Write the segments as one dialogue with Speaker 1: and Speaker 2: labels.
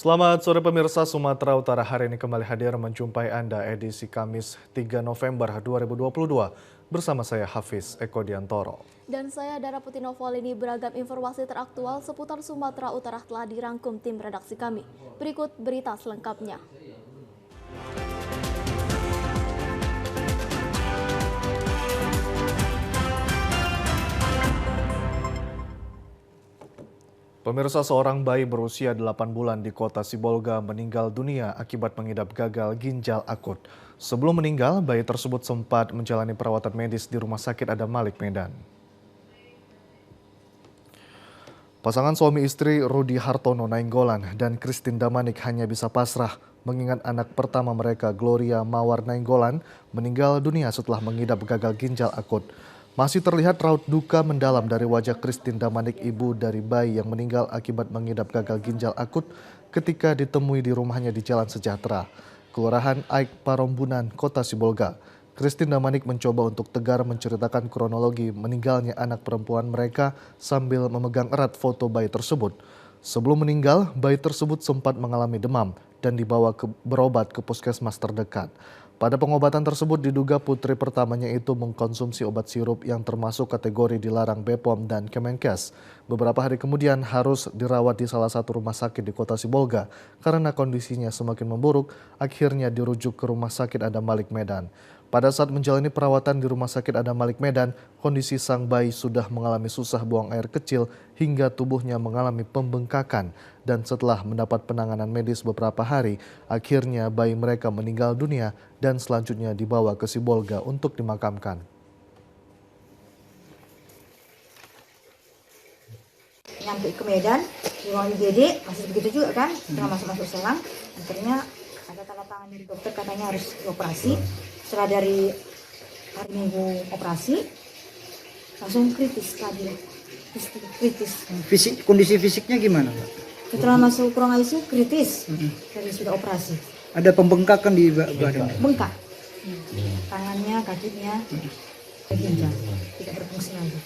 Speaker 1: Selamat sore pemirsa, Sumatera Utara hari ini kembali hadir menjumpai Anda edisi Kamis 3 November 2022 bersama saya Hafiz Eko Diantoro.
Speaker 2: Dan saya Dara Putinoval. Ini beragam informasi teraktual seputar Sumatera Utara telah dirangkum tim redaksi kami. Berikut berita selengkapnya.
Speaker 1: Pemirsa, seorang bayi berusia 8 bulan di kota Sibolga meninggal dunia akibat mengidap gagal ginjal akut. Sebelum meninggal, bayi tersebut sempat menjalani perawatan medis di Rumah Sakit Adam Malik, Medan. Pasangan suami istri Rudi Hartono Nainggolan dan Christine Damanik hanya bisa pasrah mengingat anak pertama mereka Gloria Mawar Nainggolan meninggal dunia setelah mengidap gagal ginjal akut. Masih terlihat raut duka mendalam dari wajah Christine Damanik, ibu dari bayi yang meninggal akibat mengidap gagal ginjal akut ketika ditemui di rumahnya di Jalan Sejahtera, Kelurahan Aik Parombunan, Kota Sibolga. Christine Damanik mencoba untuk tegar menceritakan kronologi meninggalnya anak perempuan mereka sambil memegang erat foto bayi tersebut. Sebelum meninggal, bayi tersebut sempat mengalami demam dan dibawa berobat ke puskesmas terdekat. Pada pengobatan tersebut diduga putri pertamanya itu mengkonsumsi obat sirup yang termasuk kategori dilarang BPOM dan Kemenkes. Beberapa hari kemudian harus dirawat di salah satu rumah sakit di Kota Sibolga karena kondisinya semakin memburuk, akhirnya dirujuk ke Rumah Sakit Adam Malik, Medan. Pada saat menjalani perawatan di Rumah Sakit Adam Malik, Medan, kondisi sang bayi sudah mengalami susah buang air kecil hingga tubuhnya mengalami pembengkakan. Dan setelah mendapat penanganan medis beberapa hari, akhirnya bayi mereka meninggal dunia dan selanjutnya dibawa ke Sibolga untuk dimakamkan.
Speaker 3: Nyampe ke Medan, di ruang IGD, masih begitu juga kan, setelah masuk selang, akhirnya ada tanda tangan dari dokter katanya harus dioperasi. Setelah dari hari Minggu operasi, langsung kritis keadaan, kritis.
Speaker 4: Kondisi fisiknya gimana, Pak?
Speaker 3: Setelah masuk ruang ICU kritis, dari sudah operasi.
Speaker 4: Ada pembengkakan di badan?
Speaker 3: Bengkak, tangannya, kakinya, ginjal, tidak berfungsi lagi.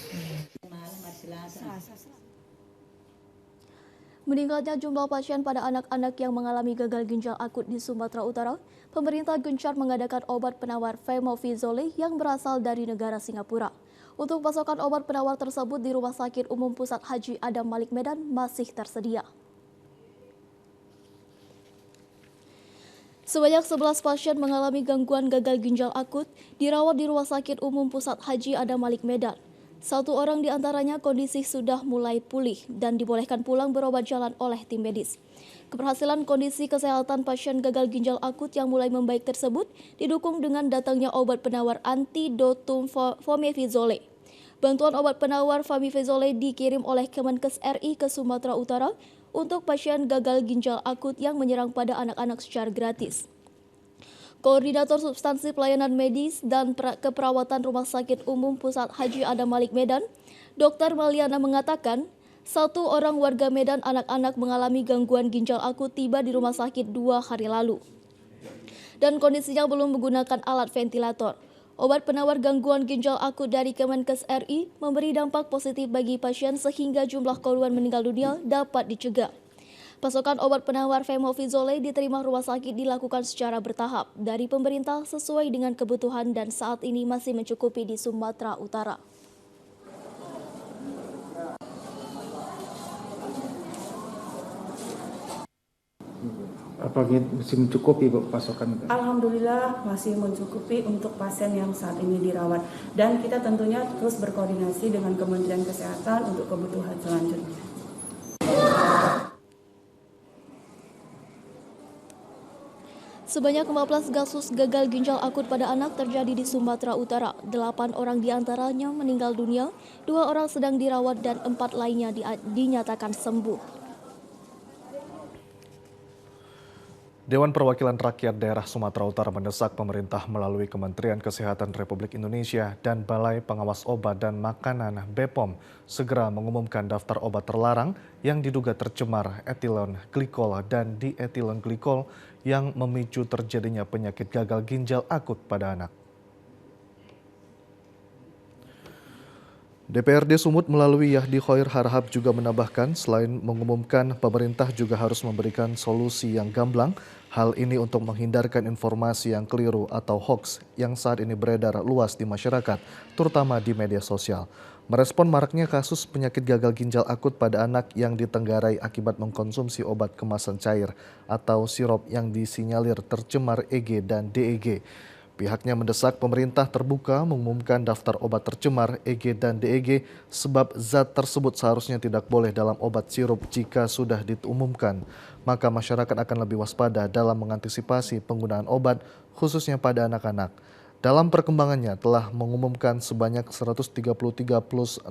Speaker 2: Meningkatnya jumlah pasien pada anak-anak yang mengalami gagal ginjal akut di Sumatera Utara, pemerintah gencar mengadakan obat penawar Famotidine yang berasal dari negara Singapura. Untuk pasokan obat penawar tersebut di Rumah Sakit Umum Pusat Haji Adam Malik, Medan masih tersedia. Sebanyak 11 pasien mengalami gangguan gagal ginjal akut dirawat di Rumah Sakit Umum Pusat Haji Adam Malik, Medan. Satu orang di antaranya kondisi sudah mulai pulih dan dibolehkan pulang berobat jalan oleh tim medis. Keberhasilan kondisi kesehatan pasien gagal ginjal akut yang mulai membaik tersebut didukung dengan datangnya obat penawar antidotum Famotidine. Bantuan obat penawar Famotidine dikirim oleh Kemenkes RI ke Sumatera Utara untuk pasien gagal ginjal akut yang menyerang pada anak-anak secara gratis. Koordinator Substansi Pelayanan Medis dan Keperawatan Rumah Sakit Umum Pusat Haji Adam Malik, Medan, Dr. Maliana mengatakan, satu orang warga Medan anak-anak mengalami gangguan ginjal akut tiba di rumah sakit 2 hari lalu. Dan kondisinya belum menggunakan alat ventilator. Obat penawar gangguan ginjal akut dari Kemenkes RI memberi dampak positif bagi pasien sehingga jumlah korban meninggal dunia dapat dicegah. Pasokan obat penawar Famotidine diterima rumah sakit dilakukan secara bertahap dari pemerintah sesuai dengan kebutuhan dan saat ini masih mencukupi di Sumatera Utara.
Speaker 4: Apakah masih mencukupi, Bu, pasokan itu?
Speaker 5: Alhamdulillah masih mencukupi untuk pasien yang saat ini dirawat. Dan kita tentunya terus berkoordinasi dengan Kementerian Kesehatan untuk kebutuhan selanjutnya.
Speaker 2: Sebanyak 15 kasus gagal ginjal akut pada anak terjadi di Sumatera Utara. 8 orang diantaranya meninggal dunia, 2 orang sedang dirawat dan 4 lainnya dinyatakan sembuh.
Speaker 1: Dewan Perwakilan Rakyat Daerah Sumatera Utara mendesak pemerintah melalui Kementerian Kesehatan Republik Indonesia dan Balai Pengawas Obat dan Makanan BPOM segera mengumumkan daftar obat terlarang yang diduga tercemar etilen glikol dan dietilen glikol yang memicu terjadinya penyakit gagal ginjal akut pada anak. DPRD Sumut melalui Yahdi Khoir Harahap juga menambahkan selain mengumumkan, pemerintah juga harus memberikan solusi yang gamblang. Hal ini untuk menghindarkan informasi yang keliru atau hoax yang saat ini beredar luas di masyarakat, terutama di media sosial. Merespon maraknya kasus penyakit gagal ginjal akut pada anak yang ditenggarai akibat mengkonsumsi obat kemasan cair atau sirup yang disinyalir tercemar EG dan DEG. Pihaknya mendesak pemerintah terbuka mengumumkan daftar obat tercemar EG dan DEG sebab zat tersebut seharusnya tidak boleh dalam obat sirup. Jika sudah diumumkan, maka masyarakat akan lebih waspada dalam mengantisipasi penggunaan obat khususnya pada anak-anak. Dalam perkembangannya telah mengumumkan sebanyak 133 plus 65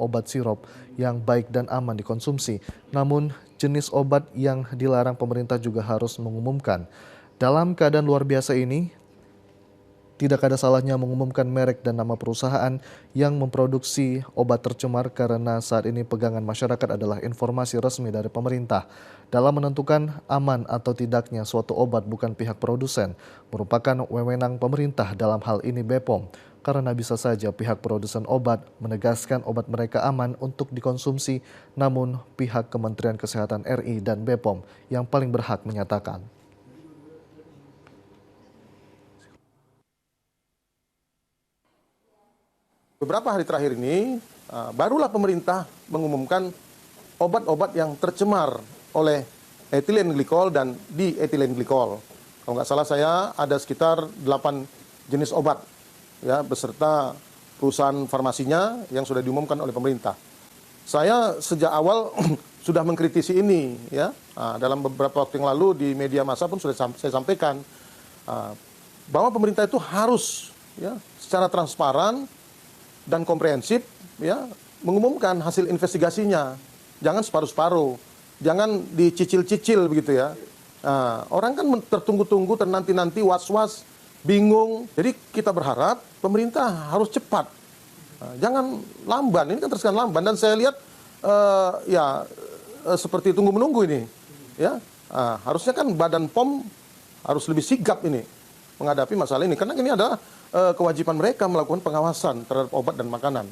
Speaker 1: obat sirup yang baik dan aman dikonsumsi. Namun jenis obat yang dilarang pemerintah juga harus mengumumkan. Dalam keadaan luar biasa ini, tidak ada salahnya mengumumkan merek dan nama perusahaan yang memproduksi obat tercemar karena saat ini pegangan masyarakat adalah informasi resmi dari pemerintah. Dalam menentukan aman atau tidaknya suatu obat bukan pihak produsen, merupakan wewenang pemerintah, dalam hal ini BPOM. Karena bisa saja pihak produsen obat menegaskan obat mereka aman untuk dikonsumsi, namun pihak Kementerian Kesehatan RI dan BPOM yang paling berhak menyatakan.
Speaker 6: Beberapa hari terakhir ini, barulah pemerintah mengumumkan obat-obat yang tercemar oleh etilen glikol dan dietilen glikol. Kalau nggak salah saya ada sekitar 8 jenis obat, ya, beserta perusahaan farmasinya yang sudah diumumkan oleh pemerintah. Saya sejak awal sudah mengkritisi ini, ya. Dalam beberapa waktu yang lalu di media massa pun sudah saya sampaikan bahwa pemerintah itu harus, ya, secara transparan dan komprehensif, ya, mengumumkan hasil investigasinya. Jangan separuh-separuh, jangan dicicil-cicil begitu, ya. Orang kan tertunggu-tunggu, ternanti-nanti, was-was, bingung. Jadi kita berharap pemerintah harus cepat, jangan lamban. Ini kan terkesan lamban dan saya lihat seperti tunggu-menunggu ini, ya. Harusnya kan Badan POM harus lebih sigap ini menghadapi masalah ini, karena ini adalah kewajiban mereka melakukan pengawasan terhadap obat dan makanan.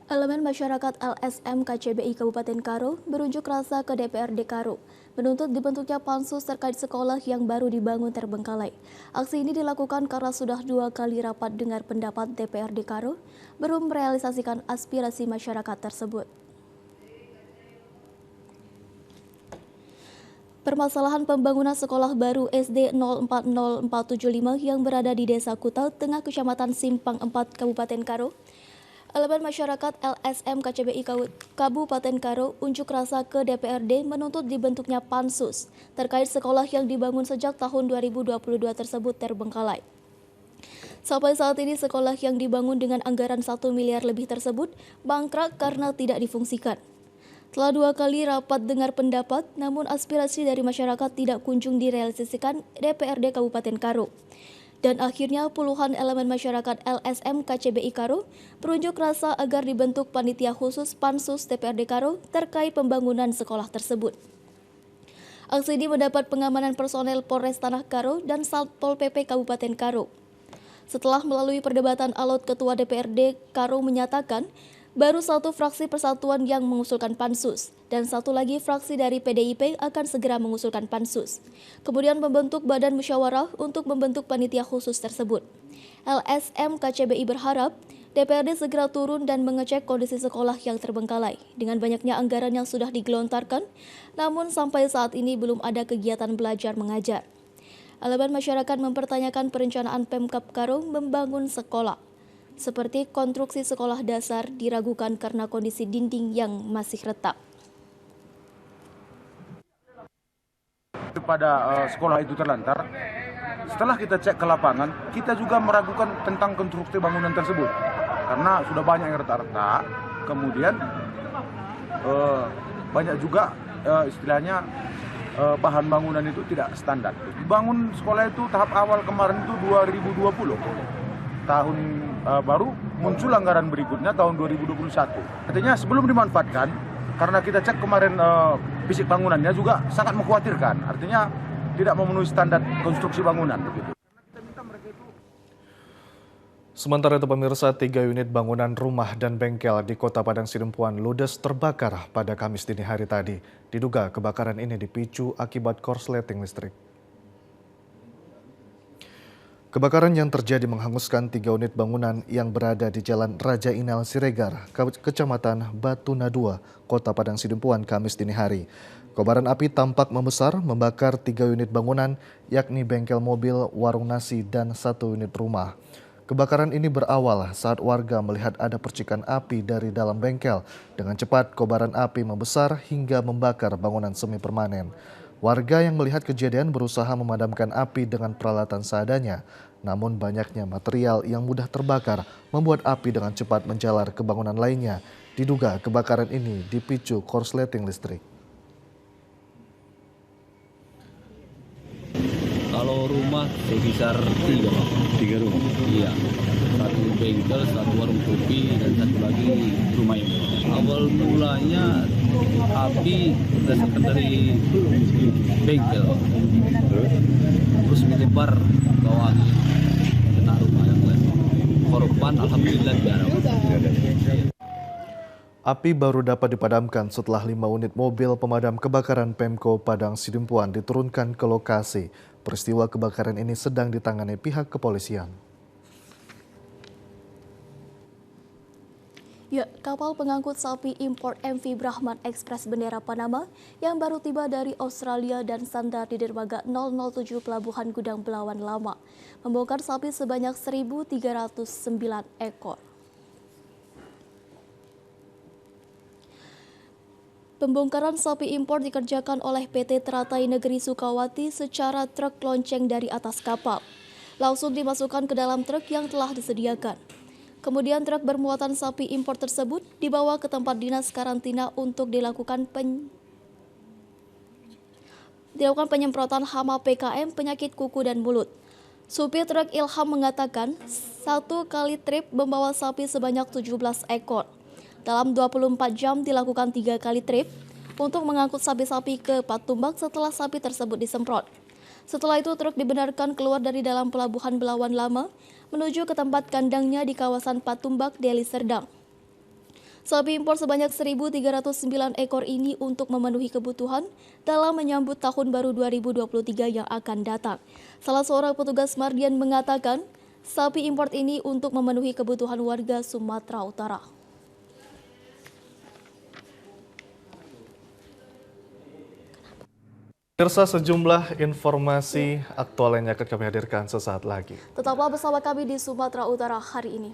Speaker 2: Elemen masyarakat LSM KCBI Kabupaten Karo berunjuk rasa ke DPRD Karo, menuntut dibentuknya pansus terkait sekolah yang baru dibangun terbengkalai. Aksi ini dilakukan karena sudah 2 kali rapat dengar pendapat DPRD Karo, belum merealisasikan aspirasi masyarakat tersebut. Permasalahan pembangunan sekolah baru SD 040475 yang berada di Desa Kutal, Tengah Kecamatan Simpang 4, Kabupaten Karo. Elemen masyarakat LSM KCBI Kabupaten Karo unjuk rasa ke DPRD menuntut dibentuknya pansus terkait sekolah yang dibangun sejak tahun 2022 tersebut terbengkalai. Sampai saat ini sekolah yang dibangun dengan anggaran 1 miliar lebih tersebut bangkrut karena tidak difungsikan. Telah 2 kali rapat dengar pendapat, namun aspirasi dari masyarakat tidak kunjung direalisasikan DPRD Kabupaten Karo. Dan akhirnya puluhan elemen masyarakat LSM KCBI Karo berunjuk rasa agar dibentuk panitia khusus pansus DPRD Karo terkait pembangunan sekolah tersebut. Aksi ini mendapat pengamanan personel Polres Tanah Karo dan Satpol PP Kabupaten Karo. Setelah melalui perdebatan alot, Ketua DPRD Karo menyatakan baru 1 fraksi Persatuan yang mengusulkan pansus, dan 1 lagi fraksi dari PDIP akan segera mengusulkan pansus. Kemudian membentuk badan musyawarah untuk membentuk panitia khusus tersebut. LSM KCBI berharap DPRD segera turun dan mengecek kondisi sekolah yang terbengkalai. Dengan banyaknya anggaran yang sudah digelontarkan, namun sampai saat ini belum ada kegiatan belajar mengajar. Elemen masyarakat mempertanyakan perencanaan Pemkab Karo membangun sekolah. Seperti konstruksi sekolah dasar diragukan karena kondisi dinding yang masih retak.
Speaker 7: Pada sekolah itu terlantar, setelah kita cek ke lapangan, kita juga meragukan tentang konstruksi bangunan tersebut. Karena sudah banyak yang retak-retak, kemudian banyak juga istilahnya bahan bangunan itu tidak standar. Bangun sekolah itu tahap awal kemarin itu 2020. Tahun baru muncul anggaran berikutnya tahun 2021. Artinya sebelum dimanfaatkan, karena kita cek kemarin fisik bangunannya juga sangat mengkhawatirkan. Artinya tidak memenuhi standar konstruksi bangunan begitu. Kita minta mereka itu
Speaker 1: Sementara itu pemirsa, 3 unit bangunan rumah dan bengkel di Kota Padang Sidempuan ludes terbakar pada Kamis dini hari tadi. Diduga kebakaran ini dipicu akibat korsleting listrik. Kebakaran yang terjadi menghanguskan 3 unit bangunan yang berada di Jalan Raja Inal Siregar, Kecamatan Batu Nadua, Kota Padang Sidempuan, Kamis dini hari. Kobaran api tampak membesar membakar 3 unit bangunan, yakni bengkel mobil, warung nasi, dan 1 unit rumah. Kebakaran ini berawal saat warga melihat ada percikan api dari dalam bengkel. Dengan cepat, kobaran api membesar hingga membakar bangunan semi permanen. Warga yang melihat kejadian berusaha memadamkan api dengan peralatan seadanya. Namun banyaknya material yang mudah terbakar membuat api dengan cepat menjalar ke bangunan lainnya. Diduga kebakaran ini dipicu korsleting listrik.
Speaker 8: Kalau rumah sekitar 3 rumah. Iya, 1 bengkel, 1 warung kopi, dan 1 lagi rumah ini. Awal mulanya api berasal dari bengkel, terus menyebar ke wangi, kena rumah yang lain. Korban alhamdulillah jarang.
Speaker 1: Api baru dapat dipadamkan setelah 5 unit mobil pemadam kebakaran Pemko Padang Sidempuan diturunkan ke lokasi. Peristiwa kebakaran ini sedang ditangani pihak kepolisian.
Speaker 2: Ya, kapal pengangkut sapi impor MV Brahman Express bendera Panama yang baru tiba dari Australia dan sandar di dermaga 007 Pelabuhan Gudang Belawan Lama membongkar sapi sebanyak 1.309 ekor. Pembongkaran sapi impor dikerjakan oleh PT Teratai Negeri Sukawati secara truk lonceng dari atas kapal. Langsung dimasukkan ke dalam truk yang telah disediakan. Kemudian truk bermuatan sapi impor tersebut dibawa ke tempat dinas karantina untuk dilakukan penyemprotan hama PKM penyakit kuku dan mulut. Supir truk Ilham mengatakan 1 kali trip membawa sapi sebanyak 17 ekor. Dalam 24 jam dilakukan 3 kali trip untuk mengangkut sapi-sapi ke Patumbak setelah sapi tersebut disemprot. Setelah itu truk dibenarkan keluar dari dalam Pelabuhan Belawan Lama menuju ke tempat kandangnya di kawasan Patumbak, Deli Serdang. Sapi impor sebanyak 1.309 ekor ini untuk memenuhi kebutuhan dalam menyambut tahun baru 2023 yang akan datang. Salah seorang petugas Mardian mengatakan sapi impor ini untuk memenuhi kebutuhan warga Sumatera Utara.
Speaker 1: Pemirsa, sejumlah informasi aktual lainnya akan kami hadirkan sesaat lagi.
Speaker 2: Tetaplah bersama kami di Sumatera Utara hari ini.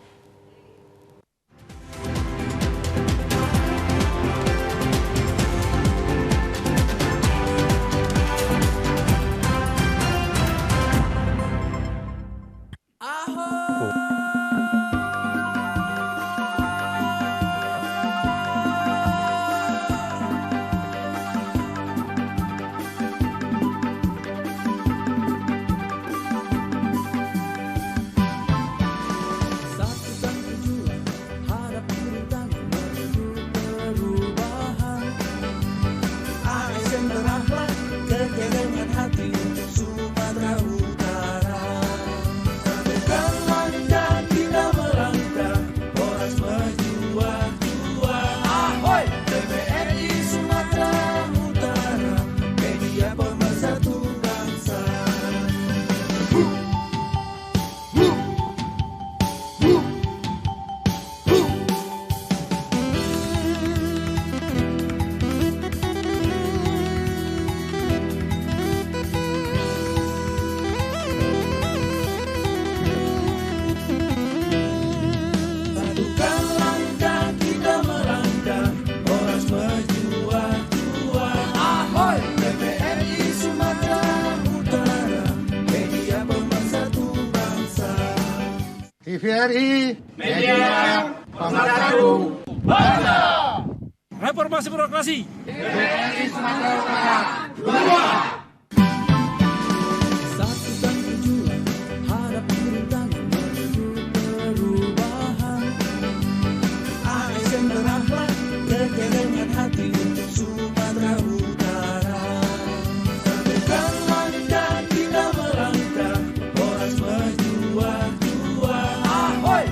Speaker 9: TVRI Media Pemersatu Bangsa.
Speaker 10: Reformasi birokrasi.
Speaker 9: TVRI Sumatera Utara 2.
Speaker 10: Ahoy!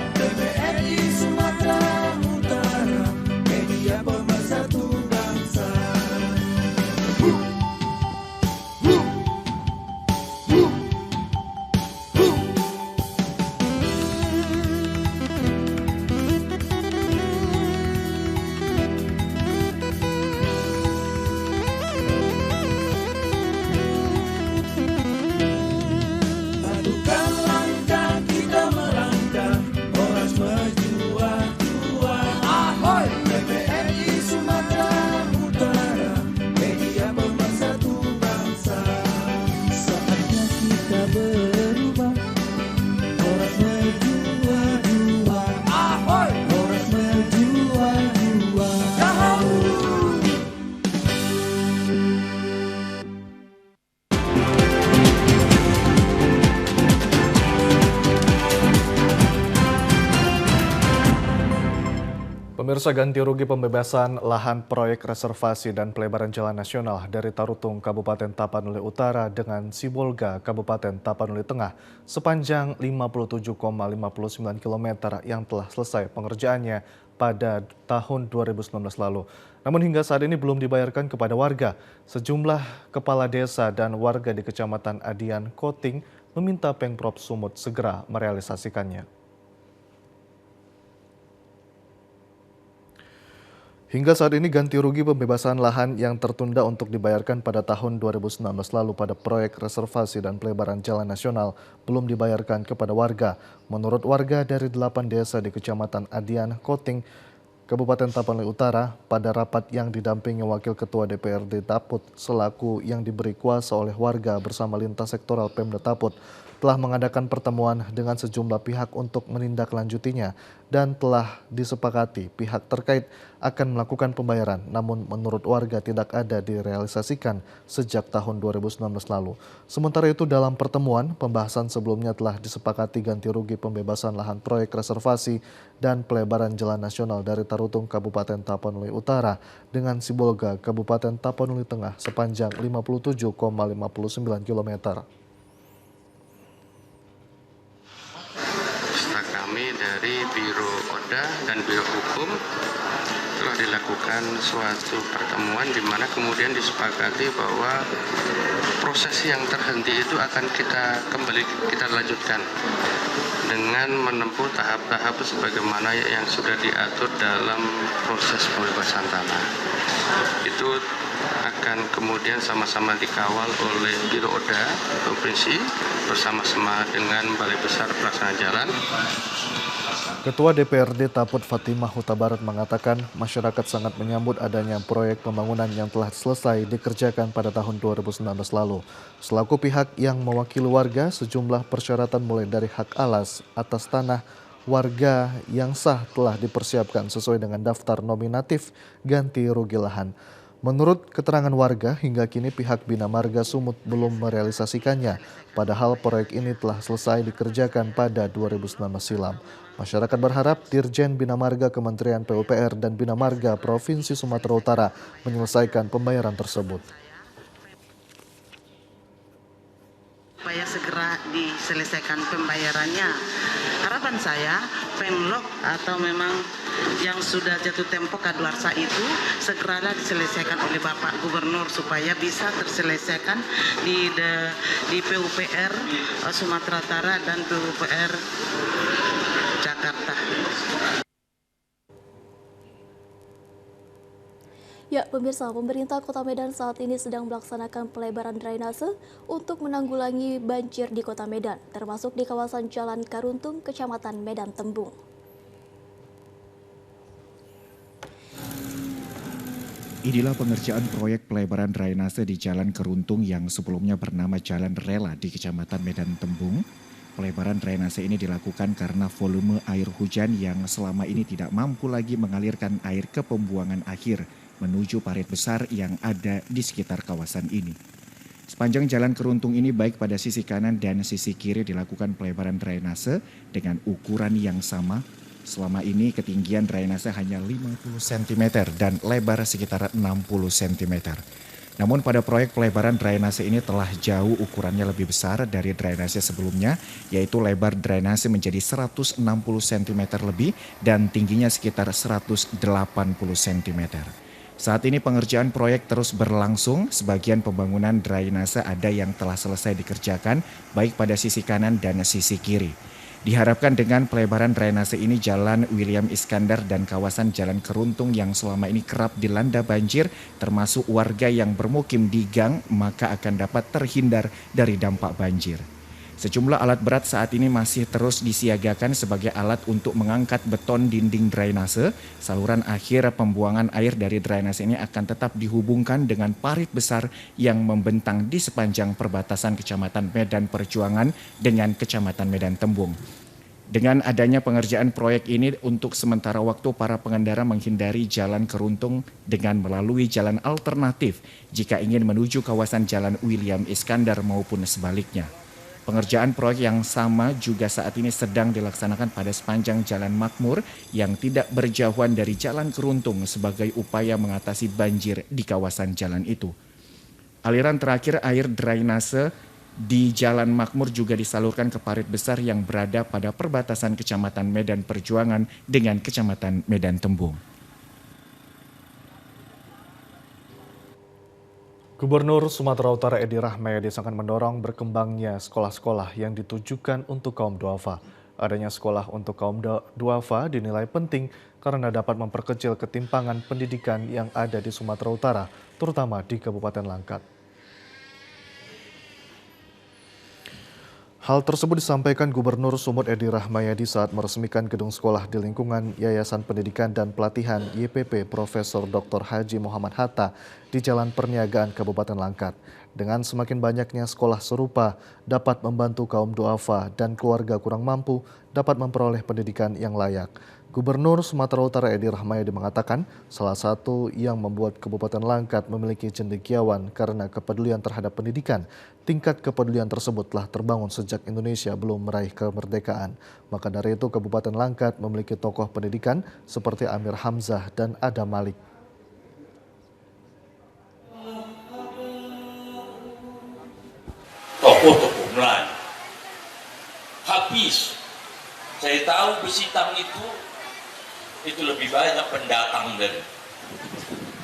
Speaker 11: berubah. Horas Merjua-jua, ahoy! Horas Merjua-jua,
Speaker 1: Pemirsa, ganti rugi pembebasan lahan proyek reservasi dan pelebaran jalan nasional dari Tarutung Kabupaten Tapanuli Utara dengan Sibolga Kabupaten Tapanuli Tengah sepanjang 57,59 km yang telah selesai pengerjaannya pada tahun 2019 lalu. Namun hingga saat ini belum dibayarkan kepada warga. Sejumlah kepala desa dan warga di Kecamatan Adian Koting meminta Pemprov Sumut segera merealisasikannya. Hingga saat ini ganti rugi pembebasan lahan yang tertunda untuk dibayarkan pada tahun 2019 lalu pada proyek reservasi dan pelebaran jalan nasional belum dibayarkan kepada warga. Menurut warga dari 8 desa di Kecamatan Adian Koting, Kabupaten Tapanuli Utara, pada rapat yang didampingi Wakil Ketua DPRD Taput selaku yang diberi kuasa oleh warga bersama lintas sektoral Pemda Taput, telah mengadakan pertemuan dengan sejumlah pihak untuk menindaklanjutinya dan telah disepakati pihak terkait akan melakukan pembayaran, namun menurut warga tidak ada direalisasikan sejak tahun 2019 lalu. Sementara itu dalam pertemuan, pembahasan sebelumnya telah disepakati ganti rugi pembebasan lahan proyek reservasi dan pelebaran jalan nasional dari Tarutung Kabupaten Tapanuli Utara dengan Sibolga Kabupaten Tapanuli Tengah sepanjang 57,59 km.
Speaker 12: Kami dari Biro Oda dan Biro Hukum telah dilakukan suatu pertemuan di mana kemudian disepakati bahwa proses yang terhenti itu akan kita lanjutkan dengan menempuh tahap-tahap sebagaimana yang sudah diatur dalam proses pembebasan tanah. Itu akan kemudian sama-sama dikawal oleh Biro Oda Provinsi bersama-sama dengan Balai Besar Pelaksana Jalan.
Speaker 1: Ketua DPRD Taput Fatimah Huta Barat mengatakan masyarakat sangat menyambut adanya proyek pembangunan yang telah selesai dikerjakan pada tahun 2019 lalu. Selaku pihak yang mewakili warga, sejumlah persyaratan mulai dari hak alas atas tanah warga yang sah telah dipersiapkan sesuai dengan daftar nominatif ganti rugi lahan. Menurut keterangan warga, hingga kini pihak Bina Marga Sumut belum merealisasikannya, padahal proyek ini telah selesai dikerjakan pada 2019 silam. Masyarakat berharap Dirjen Bina Marga Kementerian PUPR dan Bina Marga Provinsi Sumatera Utara menyelesaikan pembayaran tersebut.
Speaker 13: Supaya segera diselesaikan pembayarannya. Harapan saya, Pemlok atau memang yang sudah jatuh tempo kadaluarsa itu segeralah diselesaikan oleh Bapak Gubernur supaya bisa terselesaikan di PUPR Sumatera Utara dan PUPR Jakarta.
Speaker 2: Ya, pemirsa, pemerintah Kota Medan saat ini sedang melaksanakan pelebaran drainase untuk menanggulangi banjir di Kota Medan, termasuk di kawasan Jalan Karuntung, Kecamatan Medan Tembung.
Speaker 14: Inilah pengerjaan proyek pelebaran drainase di Jalan Karuntung yang sebelumnya bernama Jalan Rela di Kecamatan Medan Tembung. Pelebaran drainase ini dilakukan karena volume air hujan yang selama ini tidak mampu lagi mengalirkan air ke pembuangan akhir menuju parit besar yang ada di sekitar kawasan ini. Sepanjang Jalan Karuntung ini baik pada sisi kanan dan sisi kiri dilakukan pelebaran drainase dengan ukuran yang sama. Selama ini ketinggian drainase hanya 50 cm dan lebar sekitar 60 cm. Namun pada proyek pelebaran drainase ini telah jauh ukurannya lebih besar dari drainase sebelumnya, yaitu lebar drainase menjadi 160 cm lebih dan tingginya sekitar 180 cm. Saat ini pengerjaan proyek terus berlangsung, sebagian pembangunan drainase ada yang telah selesai dikerjakan baik pada sisi kanan dan sisi kiri. Diharapkan dengan pelebaran drainase ini Jalan William Iskandar dan kawasan Jalan Karuntung yang selama ini kerap dilanda banjir termasuk warga yang bermukim di gang maka akan dapat terhindar dari dampak banjir. Sejumlah alat berat saat ini masih terus disiagakan sebagai alat untuk mengangkat beton dinding drainase. Saluran akhir pembuangan air dari drainase ini akan tetap dihubungkan dengan parit besar yang membentang di sepanjang perbatasan Kecamatan Medan Perjuangan dengan Kecamatan Medan Tembung. Dengan adanya pengerjaan proyek ini untuk sementara waktu para pengendara menghindari jalan keruntung dengan melalui jalan alternatif jika ingin menuju kawasan Jalan William Iskandar maupun sebaliknya. Pengerjaan proyek yang sama juga saat ini sedang dilaksanakan pada sepanjang Jalan Makmur yang tidak berjauhan dari Jalan Keruntung sebagai upaya mengatasi banjir di kawasan jalan itu. Aliran terakhir air drainase di Jalan Makmur juga disalurkan ke parit besar yang berada pada perbatasan Kecamatan Medan Perjuangan dengan Kecamatan Medan Tembung.
Speaker 1: Gubernur Sumatera Utara Edi Rahmayadi sangat mendorong berkembangnya sekolah-sekolah yang ditujukan untuk kaum duafa. Adanya sekolah untuk kaum duafa dinilai penting karena dapat memperkecil ketimpangan pendidikan yang ada di Sumatera Utara, terutama di Kabupaten Langkat. Hal tersebut disampaikan Gubernur Sumut Edi Rahmayadi saat meresmikan gedung sekolah di lingkungan Yayasan Pendidikan dan Pelatihan YPP Profesor Dr. Haji Muhammad Hatta di Jalan Perniagaan Kabupaten Langkat. Dengan semakin banyaknya sekolah serupa dapat membantu kaum duafa dan keluarga kurang mampu dapat memperoleh pendidikan yang layak. Gubernur Sumatera Utara Edi Rahmayadi mengatakan salah satu yang membuat Kabupaten Langkat memiliki cendekiawan karena kepedulian terhadap pendidikan. Tingkat kepedulian tersebut telah terbangun sejak Indonesia belum meraih kemerdekaan. Maka dari itu Kabupaten Langkat memiliki tokoh pendidikan seperti Amir Hamzah dan Adam Malik.
Speaker 15: Tokoh-tokoh Melayu. Habis. Saya tahu Besitang itu lebih banyak pendatang dari.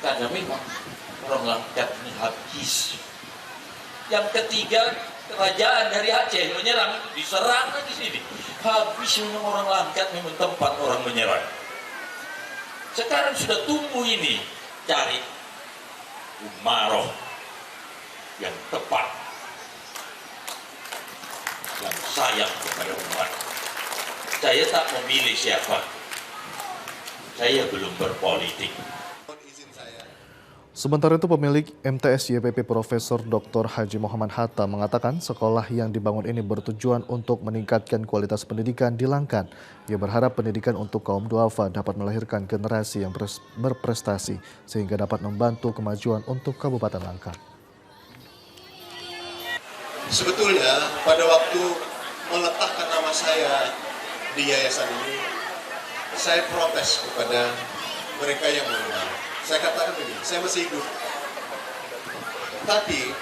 Speaker 15: Karena memang orang Langkat ini habis. Yang ketiga, kerajaan dari Aceh menyerang, diserang di sini. Habis memang orang Langkat memang tempat orang menyerang. Sekarang sudah tumbuh ini, cari umaroh yang tepat, yang sayang kepada umat. Saya tak memilih siapa. Saya belum berpolitik.
Speaker 1: Sementara itu pemilik MTS YPP Profesor Dr. Haji Muhammad Hatta mengatakan sekolah yang dibangun ini bertujuan untuk meningkatkan kualitas pendidikan di Langkat. Ia berharap pendidikan untuk kaum duafa dapat melahirkan generasi yang berprestasi sehingga dapat membantu kemajuan untuk Kabupaten Langkat.
Speaker 16: Sebetulnya pada waktu meletakkan nama saya di yayasan ini, saya protes kepada mereka yang mengenal. Saya katakan begini, saya masih hidup. Tapi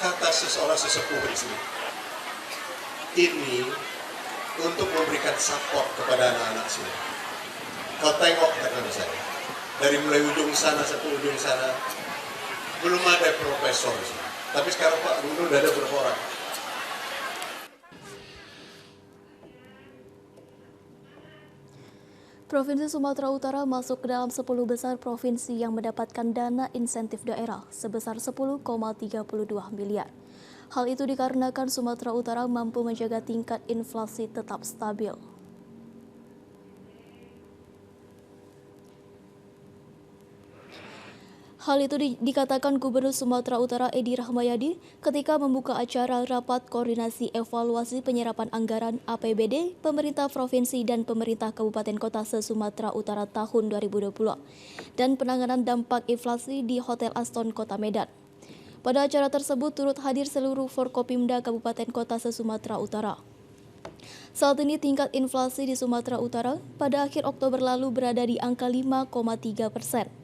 Speaker 16: kata seseorang sesepuh di sini, ini untuk memberikan support kepada anak-anak sini. Kau tengok kata saya, dari mulai ujung sana sampai ujung sana belum ada profesor. Tapi sekarang Pak Gubernur sudah ada berapa orang?
Speaker 2: Provinsi Sumatera Utara masuk ke dalam 10 besar provinsi yang mendapatkan dana insentif daerah sebesar 10,32 miliar. Hal itu dikarenakan Sumatera Utara mampu menjaga tingkat inflasi tetap stabil. Hal itu dikatakan Gubernur Sumatera Utara Edi Rahmayadi ketika membuka acara rapat koordinasi evaluasi penyerapan anggaran APBD pemerintah provinsi dan pemerintah kabupaten kota se-Sumatera Utara tahun 2020 dan penanganan dampak inflasi di Hotel Aston Kota Medan. Pada acara tersebut turut hadir seluruh Forkopimda Kabupaten Kota se-Sumatera Utara. Saat ini tingkat inflasi di Sumatera Utara pada akhir Oktober lalu berada di angka 5,3%.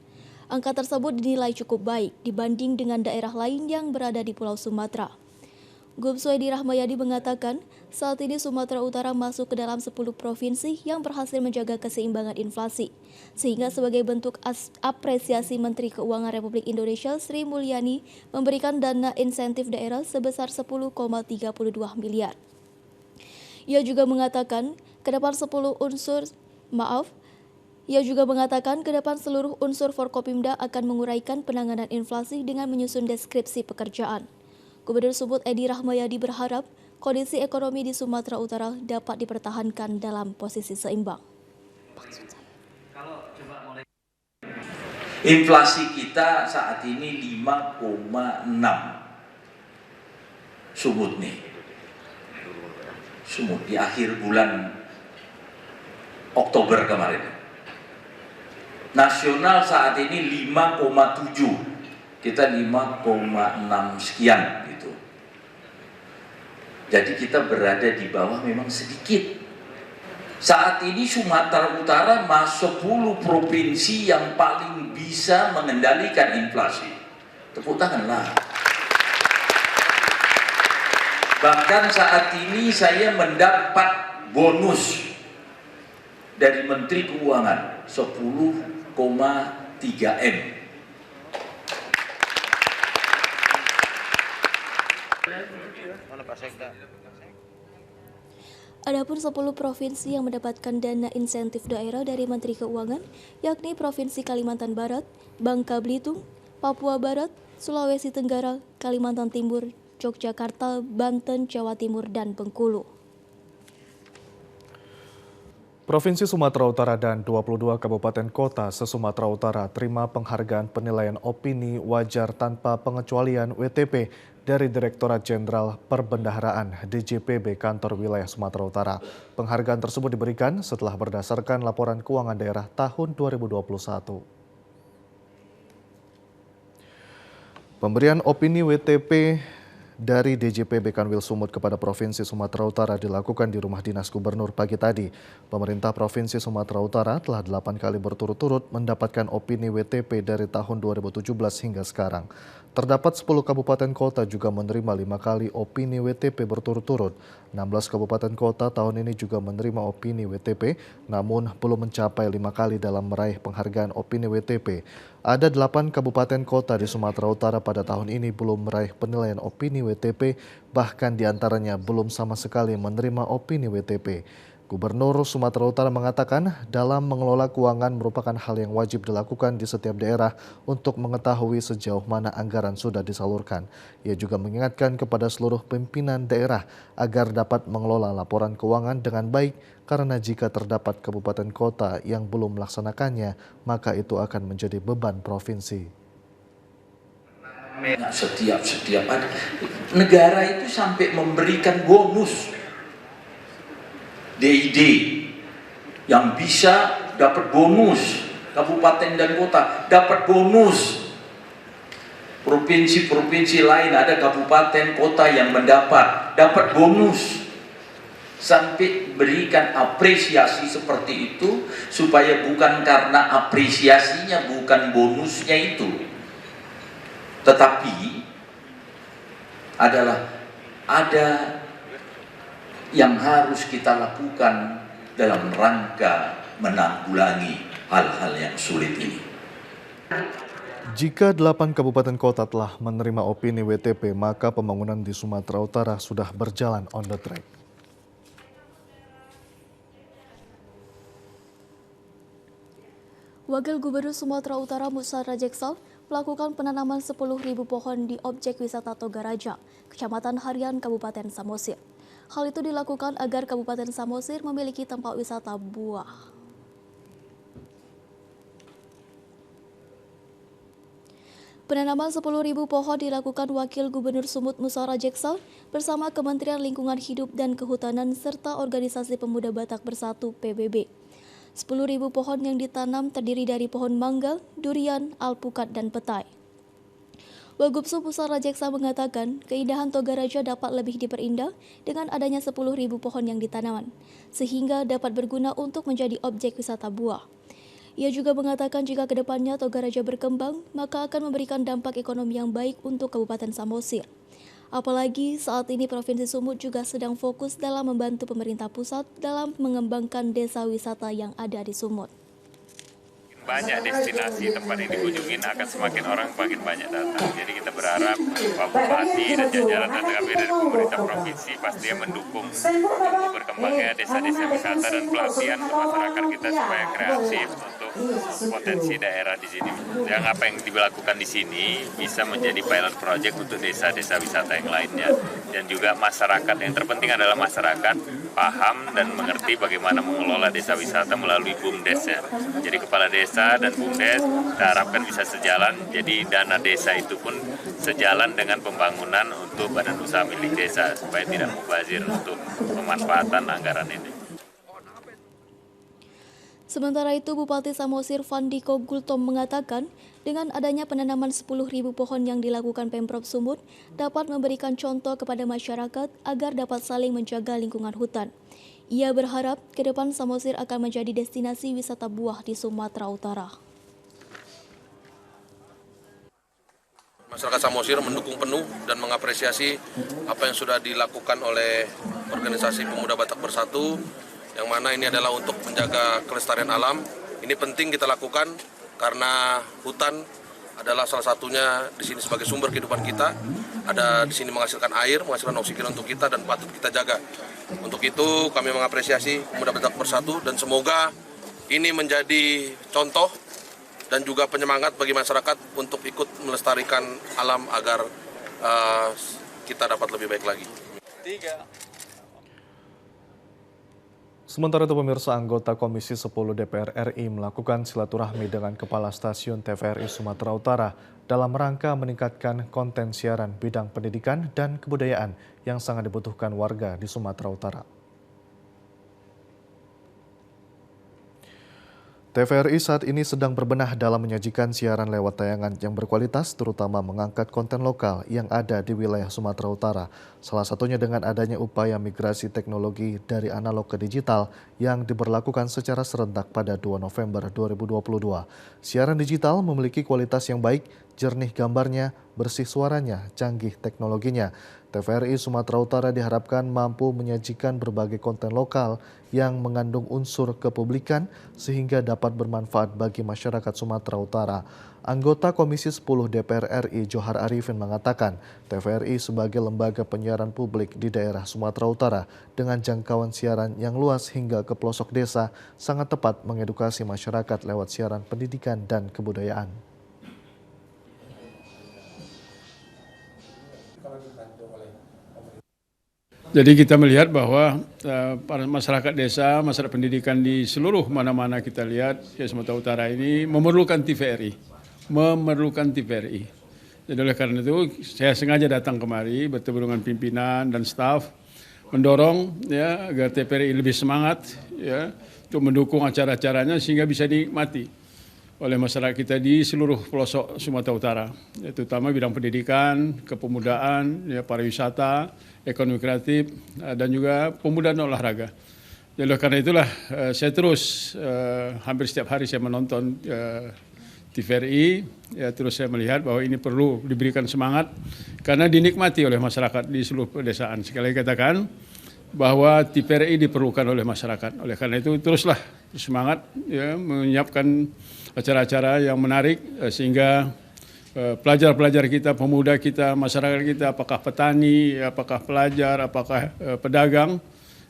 Speaker 2: Angka tersebut dinilai cukup baik dibanding dengan daerah lain yang berada di Pulau Sumatera. Gubernur Edi Rahmayadi mengatakan, saat ini Sumatera Utara masuk ke dalam 10 provinsi yang berhasil menjaga keseimbangan inflasi. Sehingga sebagai bentuk apresiasi Menteri Keuangan Republik Indonesia Sri Mulyani memberikan dana insentif daerah sebesar 10,32 miliar. Ia juga mengatakan, Ia juga mengatakan ke depan seluruh unsur Forkopimda akan menguraikan penanganan inflasi dengan menyusun deskripsi pekerjaan. Gubernur Sumut Edi Rahmayadi berharap kondisi ekonomi di Sumatera Utara dapat dipertahankan dalam posisi seimbang.
Speaker 15: Inflasi kita saat ini 5,6 Sumut nih. Sumut di akhir bulan Oktober kemarin. Nasional saat ini 5,7. Kita 5,6 sekian gitu. Jadi kita berada di bawah memang sedikit. Saat ini Sumatera Utara masuk 10 provinsi yang paling bisa mengendalikan inflasi. Tepuk tanganlah. Bahkan saat ini saya mendapat bonus dari Menteri Keuangan 10,3 M.
Speaker 2: Adapun 10 provinsi yang mendapatkan dana insentif daerah dari Menteri Keuangan, yakni Provinsi Kalimantan Barat, Bangka Belitung, Papua Barat, Sulawesi Tenggara, Kalimantan Timur, Yogyakarta, Banten, Jawa Timur, dan Bengkulu.
Speaker 1: Provinsi Sumatera Utara dan 22 kabupaten kota se-Sumatera Utara terima penghargaan penilaian opini wajar tanpa pengecualian WTP dari Direktorat Jenderal Perbendaharaan DJPB Kantor Wilayah Sumatera Utara. Penghargaan tersebut diberikan setelah berdasarkan laporan keuangan daerah tahun 2021. Pemberian opini WTP dari DJPB Kanwil Sumut kepada Provinsi Sumatera Utara dilakukan di Rumah Dinas Gubernur pagi tadi. Pemerintah Provinsi Sumatera Utara telah 8 kali berturut-turut mendapatkan opini WTP dari tahun 2017 hingga sekarang. Terdapat 10 kabupaten kota juga menerima 5 kali opini WTP berturut-turut. 16 kabupaten kota tahun ini juga menerima opini WTP, namun belum mencapai 5 kali dalam meraih penghargaan opini WTP. Ada 8 kabupaten kota di Sumatera Utara pada tahun ini belum meraih penilaian opini WTP, bahkan diantaranya belum sama sekali menerima opini WTP. Gubernur Sumatera Utara mengatakan dalam mengelola keuangan merupakan hal yang wajib dilakukan di setiap daerah untuk mengetahui sejauh mana anggaran sudah disalurkan. Ia juga mengingatkan kepada seluruh pimpinan daerah agar dapat mengelola laporan keuangan dengan baik, karena jika terdapat kabupaten kota yang belum melaksanakannya, maka itu akan menjadi beban provinsi.
Speaker 15: Setiap ada negara itu sampai memberikan bonus DID yang bisa dapat bonus, kabupaten dan kota dapat bonus. Provinsi-provinsi lain ada kabupaten kota yang dapat bonus. Sampai berikan apresiasi seperti itu supaya bukan karena apresiasinya, bukan bonusnya itu, tetapi adalah ada yang harus kita lakukan dalam rangka menanggulangi hal-hal yang sulit ini.
Speaker 1: Jika 8 kabupaten kota telah menerima opini WTP, maka pembangunan di Sumatera Utara sudah berjalan on the track.
Speaker 2: Wakil Gubernur Sumatera Utara Musa Rajeksah melakukan penanaman 10.000 pohon di objek wisata Togaraja, Kecamatan Harian, Kabupaten Samosir. Hal itu dilakukan agar Kabupaten Samosir memiliki tempat wisata buah. Penanaman 10.000 pohon dilakukan Wakil Gubernur Sumut Musa Rajeksah bersama Kementerian Lingkungan Hidup dan Kehutanan serta Organisasi Pemuda Batak Bersatu PBB. 10.000 pohon yang ditanam terdiri dari pohon mangga, durian, alpukat, dan petai. Wagubsum Musa Rajeksah mengatakan keindahan Togaraja dapat lebih diperindah dengan adanya 10.000 pohon yang ditanam, sehingga dapat berguna untuk menjadi objek wisata buah. Ia juga mengatakan jika kedepannya Togaraja berkembang, maka akan memberikan dampak ekonomi yang baik untuk Kabupaten Samosir. Apalagi saat ini Provinsi Sumut juga sedang fokus dalam membantu pemerintah pusat dalam mengembangkan desa wisata yang ada di Sumut.
Speaker 17: Banyak destinasi tempat ini dikunjungin akan semakin orang makin banyak datang. Jadi kita berharap Pak Bupati dan jajaran dan kami dari pemerintah pemerintah provinsi pastinya mendukung berkembangnya desa-desa wisata dan pelatihan ke masyarakat kita supaya kreatif untuk potensi daerah di sini. Yang apa yang dilakukan di sini bisa menjadi pilot project untuk desa-desa wisata yang lainnya. Dan juga masyarakat, yang terpenting adalah masyarakat paham dan mengerti bagaimana mengelola desa wisata melalui BUMDes-nya. Jadi kepala desa dan BUMDes kita harapkan bisa sejalan, jadi dana desa itu pun sejalan dengan pembangunan untuk badan usaha milik desa supaya tidak mubazir untuk pemanfaatan anggaran ini.
Speaker 2: Sementara itu, Bupati Samosir Fandiko Gultom mengatakan dengan adanya penanaman 10.000 pohon yang dilakukan Pemprov Sumut dapat memberikan contoh kepada masyarakat agar dapat saling menjaga lingkungan hutan. Ia berharap ke depan Samosir akan menjadi destinasi wisata buah di Sumatera Utara.
Speaker 18: Masyarakat Samosir mendukung penuh dan mengapresiasi apa yang sudah dilakukan oleh organisasi Pemuda Batak Bersatu, yang mana ini adalah untuk menjaga kelestarian alam. Ini penting kita lakukan karena hutan adalah salah satunya di sini sebagai sumber kehidupan kita. Ada di sini menghasilkan air, menghasilkan oksigen untuk kita dan patut kita jaga. Untuk itu kami mengapresiasi Pemuda Batak Bersatu dan semoga ini menjadi contoh dan juga penyemangat bagi masyarakat untuk ikut melestarikan alam agar kita dapat lebih baik lagi.
Speaker 1: Sementara itu pemirsa, anggota Komisi 10 DPR RI melakukan silaturahmi dengan Kepala Stasiun TVRI Sumatera Utara dalam rangka meningkatkan konten siaran bidang pendidikan dan kebudayaan yang sangat dibutuhkan warga di Sumatera Utara. TVRI saat ini sedang berbenah dalam menyajikan siaran lewat tayangan yang berkualitas, terutama mengangkat konten lokal yang ada di wilayah Sumatera Utara. Salah satunya dengan adanya upaya migrasi teknologi dari analog ke digital yang diberlakukan secara serentak pada 2 November 2022. Siaran digital memiliki kualitas yang baik, jernih gambarnya, bersih suaranya, canggih teknologinya. TVRI Sumatera Utara diharapkan mampu menyajikan berbagai konten lokal yang mengandung unsur kepublikan sehingga dapat bermanfaat bagi masyarakat Sumatera Utara. Anggota Komisi 10 DPR RI Johar Arifin mengatakan TVRI sebagai lembaga penyiaran publik di daerah Sumatera Utara dengan jangkauan siaran yang luas hingga ke pelosok desa sangat tepat mengedukasi masyarakat lewat siaran pendidikan dan kebudayaan.
Speaker 19: Jadi kita melihat bahwa para masyarakat desa, masyarakat pendidikan di seluruh mana-mana kita lihat ya Sumatera Utara ini memerlukan TVRI. Jadi oleh karena itu saya sengaja datang kemari bertemu dengan pimpinan dan staf mendorong ya agar TVRI lebih semangat ya untuk mendukung acara-acaranya sehingga bisa dinikmati oleh masyarakat kita di seluruh pelosok Sumatera Utara, ya, terutama bidang pendidikan, kepemudaan, ya, pariwisata, ekonomi kreatif, dan juga pemuda dan olahraga. Jadi karena itulah saya terus hampir setiap hari saya menonton TVRI, ya, terus saya melihat bahwa ini perlu diberikan semangat karena dinikmati oleh masyarakat di seluruh pedesaan. Sekali lagi katakan bahwa TVRI diperlukan oleh masyarakat. Oleh karena itu teruslah semangat ya, menyiapkan acara-acara yang menarik sehingga pelajar-pelajar kita, pemuda kita, masyarakat kita, apakah petani, apakah pelajar, apakah pedagang,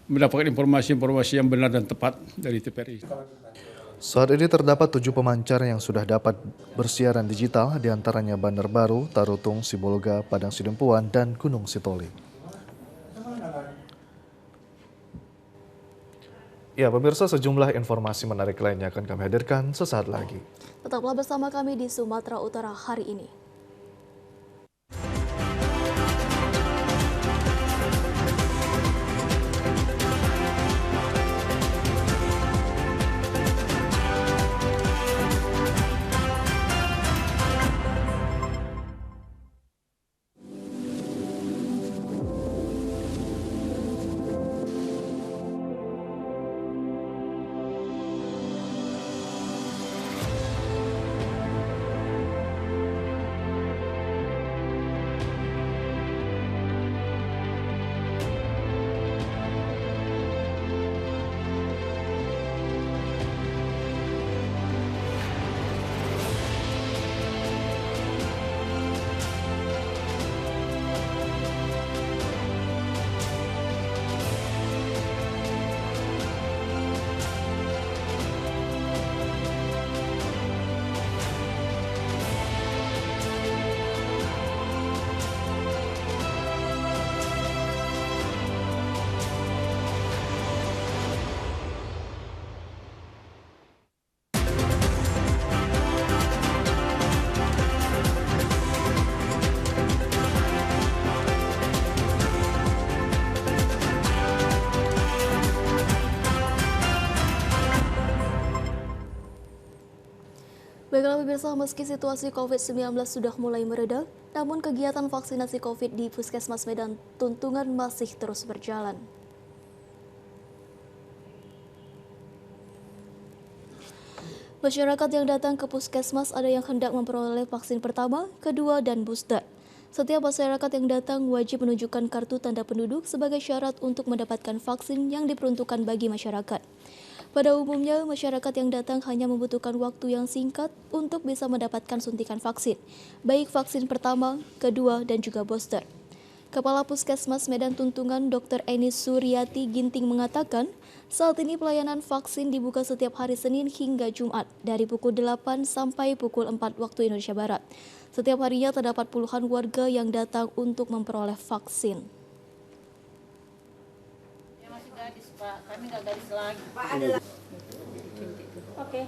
Speaker 19: mendapatkan informasi-informasi yang benar dan tepat dari TVRI.
Speaker 1: Saat ini terdapat 7 pemancar yang sudah dapat bersiaran digital, diantaranya Bandar Baru, Tarutung, Sibolga, Padang Sidempuan, dan Gunung Sitoli. Ya, pemirsa, sejumlah informasi menarik lainnya akan kami hadirkan sesaat lagi.
Speaker 2: Tetaplah bersama kami di Sumatera Utara hari ini. Baiklah pemirsa, meski situasi COVID-19 sudah mulai mereda, namun kegiatan vaksinasi COVID di Puskesmas Medan Tuntungan masih terus berjalan. Masyarakat yang datang ke Puskesmas ada yang hendak memperoleh vaksin pertama, kedua, dan booster. Setiap masyarakat yang datang wajib menunjukkan kartu tanda penduduk sebagai syarat untuk mendapatkan vaksin yang diperuntukkan bagi masyarakat. Pada umumnya, masyarakat yang datang hanya membutuhkan waktu yang singkat untuk bisa mendapatkan suntikan vaksin, baik vaksin pertama, kedua, dan juga booster. Kepala Puskesmas Medan Tuntungan Dr. Eni Suryati Ginting mengatakan, saat ini pelayanan vaksin dibuka setiap hari Senin hingga Jumat dari pukul 8 sampai pukul 4 waktu Indonesia Barat. Setiap harinya terdapat puluhan warga yang datang untuk memperoleh vaksin.
Speaker 20: Ya masih gadis Pak, kami nggak gadis lagi. Pak ada. Oke.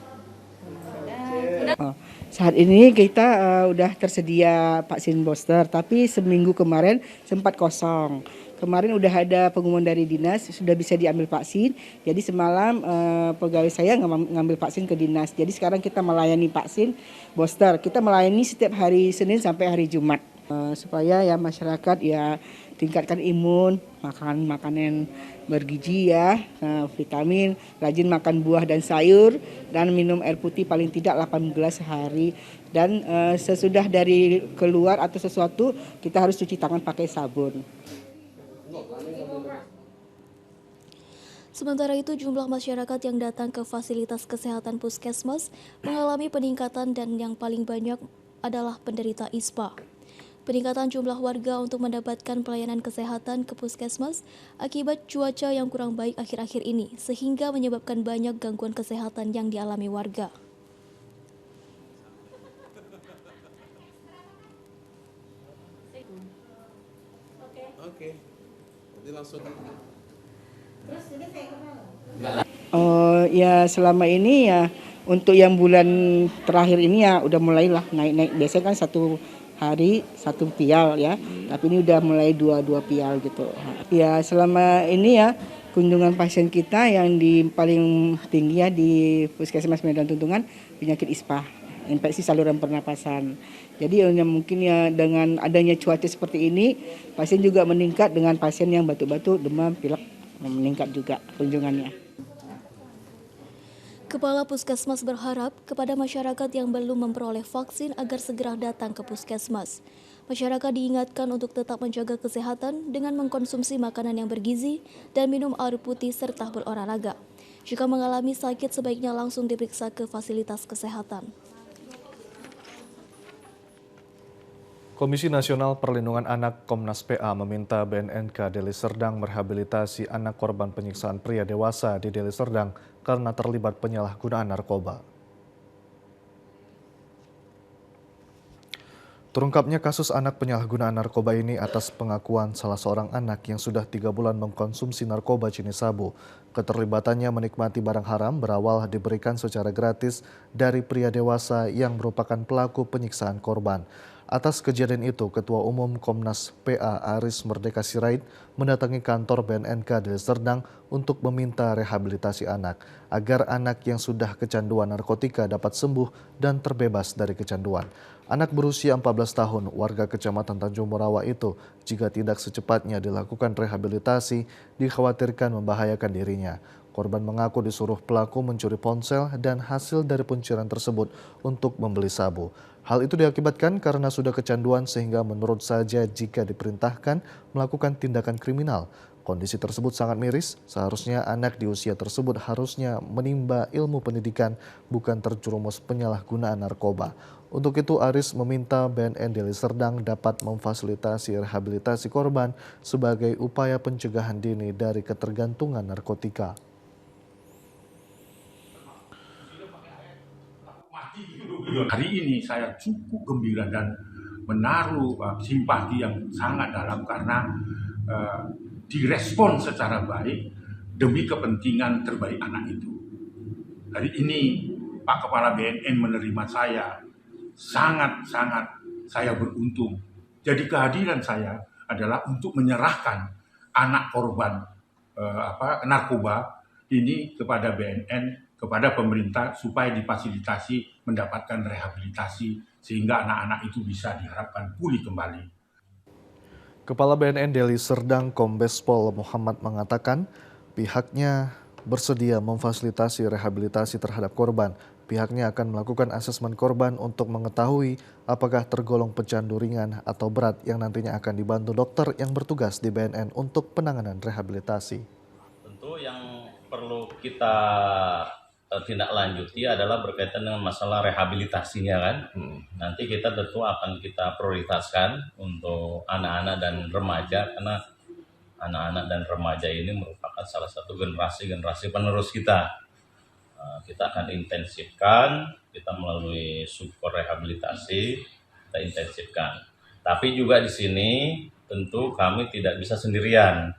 Speaker 21: Saat ini kita udah tersedia vaksin booster, tapi seminggu kemarin sempat kosong. Kemarin udah ada pengumuman dari dinas, sudah bisa diambil vaksin. Jadi semalam pegawai saya ngambil vaksin ke dinas. Jadi sekarang kita melayani vaksin booster. Kita melayani setiap hari Senin sampai hari Jumat. Supaya ya masyarakat ya tingkatkan imun, makan makanan bergizi ya, vitamin, rajin makan buah dan sayur, dan minum air putih paling tidak 8 gelas sehari. Dan sesudah dari keluar atau sesuatu kita harus cuci tangan pakai sabun.
Speaker 2: Sementara itu, jumlah masyarakat yang datang ke fasilitas kesehatan Puskesmas mengalami peningkatan dan yang paling banyak adalah penderita ISPA. Peningkatan jumlah warga untuk mendapatkan pelayanan kesehatan ke Puskesmas akibat cuaca yang kurang baik akhir-akhir ini, sehingga menyebabkan banyak gangguan kesehatan yang dialami warga.
Speaker 22: Oke. Jadi langsung.
Speaker 21: Ya selama ini ya untuk yang bulan terakhir ini ya udah mulailah naik-naik. Biasanya kan satu hari 1 pial ya, tapi ini udah mulai 2 pial gitu. Ya selama ini ya kunjungan pasien kita yang paling tinggi ya di Puskesmas Medan Tuntungan penyakit ISPA, infeksi saluran pernapasan. Jadi mungkin ya dengan adanya cuaca seperti ini, pasien juga meningkat dengan pasien yang batuk-batuk, demam, pilek meningkat juga kunjungannya.
Speaker 2: Kepala Puskesmas berharap kepada masyarakat yang belum memperoleh vaksin agar segera datang ke Puskesmas. Masyarakat diingatkan untuk tetap menjaga kesehatan dengan mengkonsumsi makanan yang bergizi dan minum air putih serta berolahraga. Jika mengalami sakit, sebaiknya langsung diperiksa ke fasilitas kesehatan.
Speaker 1: Komisi Nasional Perlindungan Anak Komnas PA meminta BNNK Deli Serdang merehabilitasi anak korban penyiksaan pria dewasa di Deli Serdang karena terlibat penyalahgunaan narkoba. Terungkapnya kasus anak penyalahgunaan narkoba ini atas pengakuan salah seorang anak yang sudah 3 bulan mengkonsumsi narkoba jenis sabu. Keterlibatannya menikmati barang haram berawal diberikan secara gratis dari pria dewasa yang merupakan pelaku penyiksaan korban. Atas kejadian itu, Ketua Umum Komnas PA Aris Merdeka Sirait mendatangi kantor BNNK Deli Serdang untuk meminta rehabilitasi anak, agar anak yang sudah kecanduan narkotika dapat sembuh dan terbebas dari kecanduan. Anak berusia 14 tahun, warga Kecamatan Tanjung Morawa itu, jika tidak secepatnya dilakukan rehabilitasi, dikhawatirkan membahayakan dirinya. Korban mengaku disuruh pelaku mencuri ponsel dan hasil dari pencurian tersebut untuk membeli sabu. Hal itu diakibatkan karena sudah kecanduan sehingga menurut saja jika diperintahkan melakukan tindakan kriminal. Kondisi tersebut sangat miris, seharusnya anak di usia tersebut harusnya menimba ilmu pendidikan, bukan terjerumus penyalahgunaan narkoba. Untuk itu Aris meminta BNN Deli Serdang dapat memfasilitasi rehabilitasi korban sebagai upaya pencegahan dini dari ketergantungan narkotika.
Speaker 23: Hari ini saya cukup gembira dan menaruh simpati yang sangat dalam karena direspon secara baik demi kepentingan terbaik anak itu. Hari ini Pak Kepala BNN menerima saya, sangat-sangat saya beruntung. Jadi kehadiran saya adalah untuk menyerahkan anak korban narkoba ini kepada BNN kepada pemerintah supaya difasilitasi mendapatkan rehabilitasi sehingga anak-anak itu bisa diharapkan pulih kembali.
Speaker 1: Kepala BNN Deli Serdang Kombes Pol Muhammad mengatakan pihaknya bersedia memfasilitasi rehabilitasi terhadap korban. Pihaknya akan melakukan asesmen korban untuk mengetahui apakah tergolong pecandu ringan atau berat yang nantinya akan dibantu dokter yang bertugas di BNN untuk penanganan rehabilitasi.
Speaker 3: Tentu yang perlu kita tindak lanjuti adalah berkaitan dengan masalah rehabilitasinya kan. Nanti kita tentu akan kita prioritaskan untuk anak-anak dan remaja karena anak-anak dan remaja ini merupakan salah satu generasi penerus kita. Kita akan intensifkan, kita melalui support rehabilitasi, kita intensifkan. Tapi juga di sini tentu kami tidak bisa sendirian.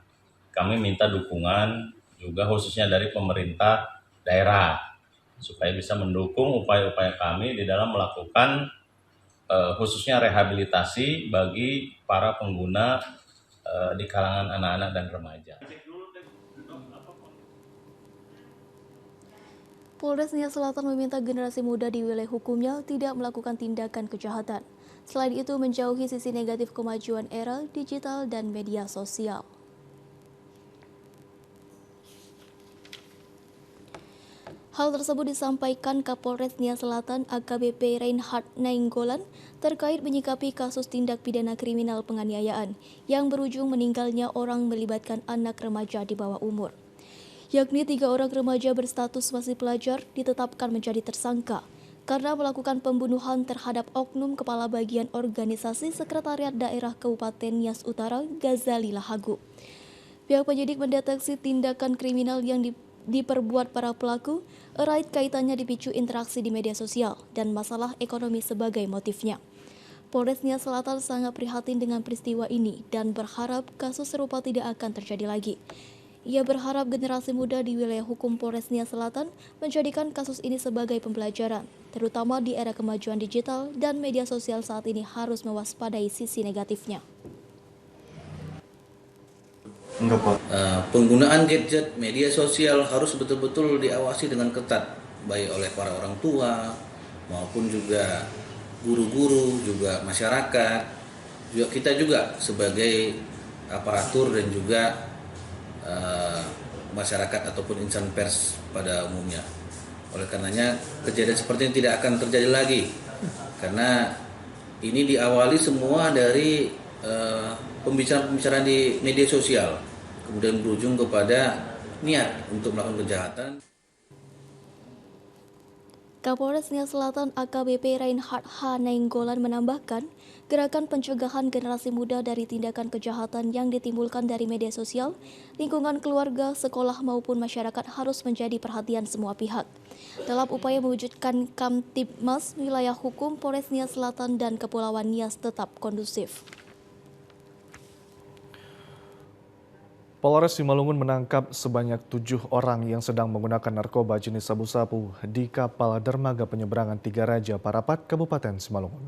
Speaker 3: Kami minta dukungan juga khususnya dari pemerintah daerah supaya bisa mendukung upaya-upaya kami di dalam melakukan khususnya rehabilitasi bagi para pengguna di kalangan anak-anak dan remaja.
Speaker 2: Polres Nia Selatan meminta generasi muda di wilayah hukumnya tidak melakukan tindakan kejahatan. Selain itu menjauhi sisi negatif kemajuan era digital dan media sosial. Hal tersebut disampaikan Kapolres Nia Selatan AKBP Reinhard Nainggolan terkait menyikapi kasus tindak pidana kriminal penganiayaan yang berujung meninggalnya orang melibatkan anak remaja di bawah umur. Yakni 3 orang remaja berstatus masih pelajar ditetapkan menjadi tersangka karena melakukan pembunuhan terhadap oknum Kepala Bagian Organisasi Sekretariat Daerah Kabupaten Nias Utara Ghazali Lahagu. Pihak penyidik mendeteksi tindakan kriminal yang diperbuat para pelaku erat kaitannya dipicu interaksi di media sosial dan masalah ekonomi sebagai motifnya. Polres Nia Selatan sangat prihatin dengan peristiwa ini dan berharap kasus serupa tidak akan terjadi lagi. Ia berharap generasi muda di wilayah hukum Polres Nia Selatan menjadikan kasus ini sebagai pembelajaran, terutama di era kemajuan digital dan media sosial saat ini harus mewaspadai sisi negatifnya.
Speaker 4: Penggunaan gadget media sosial harus betul-betul diawasi dengan ketat, baik oleh para orang tua maupun juga guru-guru, juga masyarakat, juga kita juga sebagai aparatur dan juga masyarakat ataupun insan pers pada umumnya. Oleh karenanya kejadian seperti ini tidak akan terjadi lagi, karena ini diawali semua dari pembicaraan-pembicaraan di media sosial, kemudian berujung kepada niat untuk melakukan kejahatan.
Speaker 2: Kapolres Nia Selatan AKBP Reinhard H. Nainggolan menambahkan, gerakan pencegahan generasi muda dari tindakan kejahatan yang ditimbulkan dari media sosial, lingkungan keluarga, sekolah maupun masyarakat harus menjadi perhatian semua pihak. Dalam upaya mewujudkan Kamtibmas, wilayah hukum Polres Nia Selatan dan Kepulauan Nias tetap kondusif.
Speaker 1: Polres Simalungun menangkap sebanyak 7 orang yang sedang menggunakan narkoba jenis sabu-sabu di kapal dermaga penyeberangan Tiga Raja Parapat, Kabupaten Simalungun.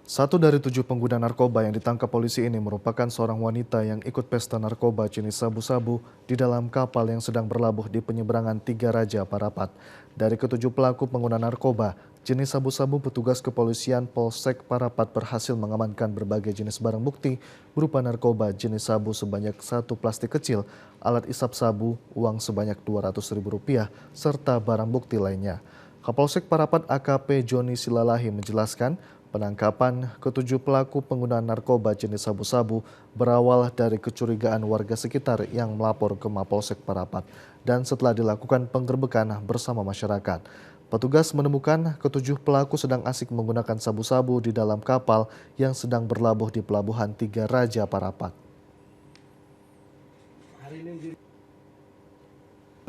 Speaker 1: 1 dari 7 pengguna narkoba yang ditangkap polisi ini merupakan seorang wanita yang ikut pesta narkoba jenis sabu-sabu di dalam kapal yang sedang berlabuh di penyeberangan Tiga Raja Parapat. Dari ke-7 pelaku pengguna narkoba jenis sabu-sabu, petugas kepolisian Polsek Parapat berhasil mengamankan berbagai jenis barang bukti berupa narkoba jenis sabu sebanyak 1 plastik kecil, alat isap sabu, uang sebanyak Rp200.000, serta barang bukti lainnya. Kapolsek Parapat AKP Joni Silalahi menjelaskan penangkapan ke-7 pelaku penggunaan narkoba jenis sabu-sabu berawal dari kecurigaan warga sekitar yang melapor ke Mapolsek Parapat dan setelah dilakukan penggerbekan bersama masyarakat. Petugas menemukan ke-7 pelaku sedang asik menggunakan sabu-sabu di dalam kapal yang sedang berlabuh di Pelabuhan Tiga Raja Parapat.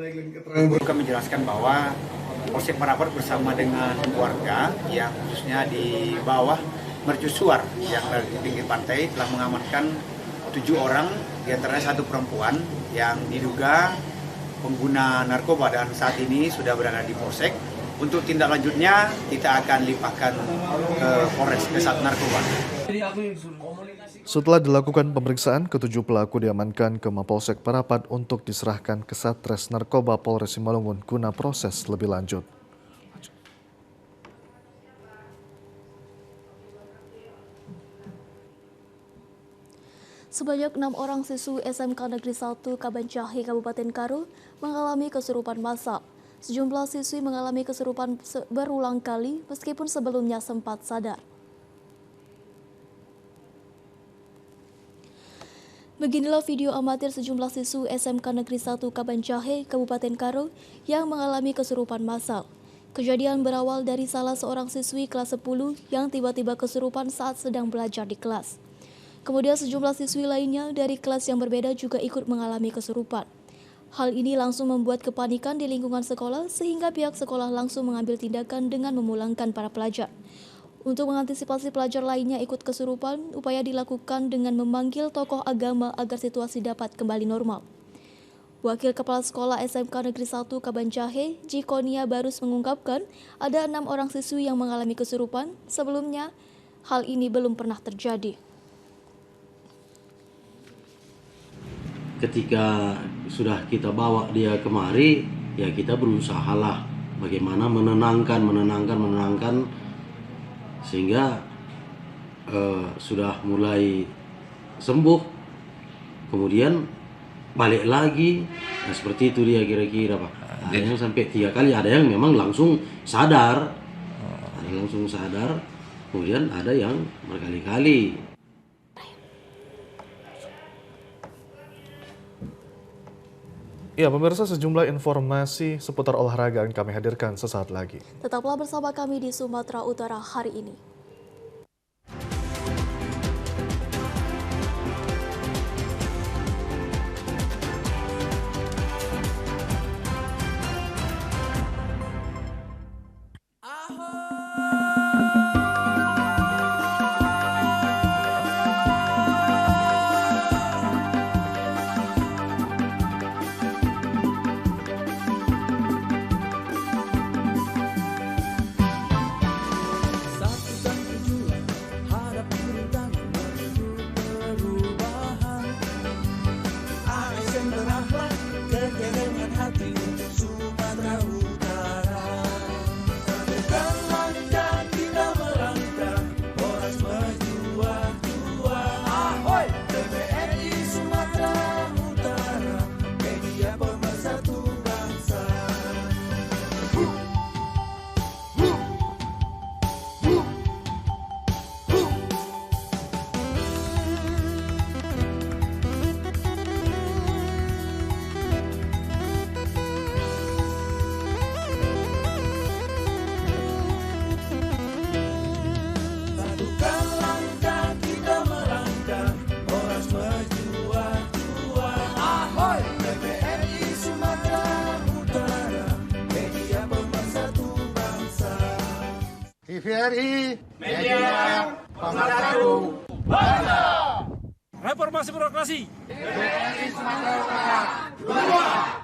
Speaker 5: Kami menjelaskan bahwa Polsek Parapat bersama dengan warga yang khususnya di bawah mercusuar yang ada di pinggir pantai telah mengamankan 7 orang, diantaranya 1 perempuan yang diduga pengguna narkoba dan saat ini sudah berada di Polsek. Untuk tindak lanjutnya kita akan limpahkan ke Polres Kesat Narkoba.
Speaker 1: Setelah dilakukan pemeriksaan, ketujuh pelaku diamankan ke Mapolsek Parapat untuk diserahkan ke Satres Narkoba Polres Simalungun guna proses lebih lanjut.
Speaker 2: Sebanyak 6 orang siswi SMK Negeri 1 Kabanjahe Kabupaten Karo mengalami kesurupan massal. Sejumlah siswi mengalami kesurupan berulang kali meskipun sebelumnya sempat sadar. Beginilah video amatir sejumlah siswi SMK Negeri 1 Kabanjahe Kabupaten Karo yang mengalami kesurupan massal. Kejadian berawal dari salah seorang siswi kelas 10 yang tiba-tiba kesurupan saat sedang belajar di kelas. Kemudian sejumlah siswi lainnya dari kelas yang berbeda juga ikut mengalami kesurupan. Hal ini langsung membuat kepanikan di lingkungan sekolah sehingga pihak sekolah langsung mengambil tindakan dengan memulangkan para pelajar. Untuk mengantisipasi pelajar lainnya ikut kesurupan, upaya dilakukan dengan memanggil tokoh agama agar situasi dapat kembali normal. Wakil Kepala Sekolah SMK Negeri 1 Kabanjahe, Jikonia Barus mengungkapkan ada 6 orang siswi yang mengalami kesurupan. Sebelumnya, hal ini belum pernah terjadi.
Speaker 6: Ketika sudah kita bawa dia kemari, ya kita berusahalah bagaimana menenangkan sehingga sudah mulai sembuh, kemudian balik lagi. Nah, seperti itu dia kira-kira Pak. Ada yang sampai 3 kali, ada yang memang langsung sadar, kemudian ada yang berkali-kali.
Speaker 1: Ya, pemirsa, sejumlah informasi seputar olahraga yang kami hadirkan sesaat lagi.
Speaker 2: Tetaplah bersama kami di Sumatera Utara hari ini.
Speaker 9: TVRI Media Pemersatu Bangsa.
Speaker 10: Reformasi birokrasi.
Speaker 9: TVRI Sumatera Utara 2.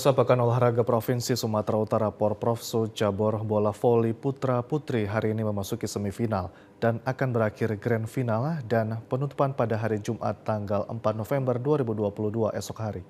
Speaker 1: Pemirsa, Pekan Olahraga Provinsi Sumatera Utara Porprofsu cabur bola voli putra-putri hari ini memasuki semifinal dan akan berakhir grand final dan penutupan pada hari Jumat tanggal 4 November 2022 esok hari.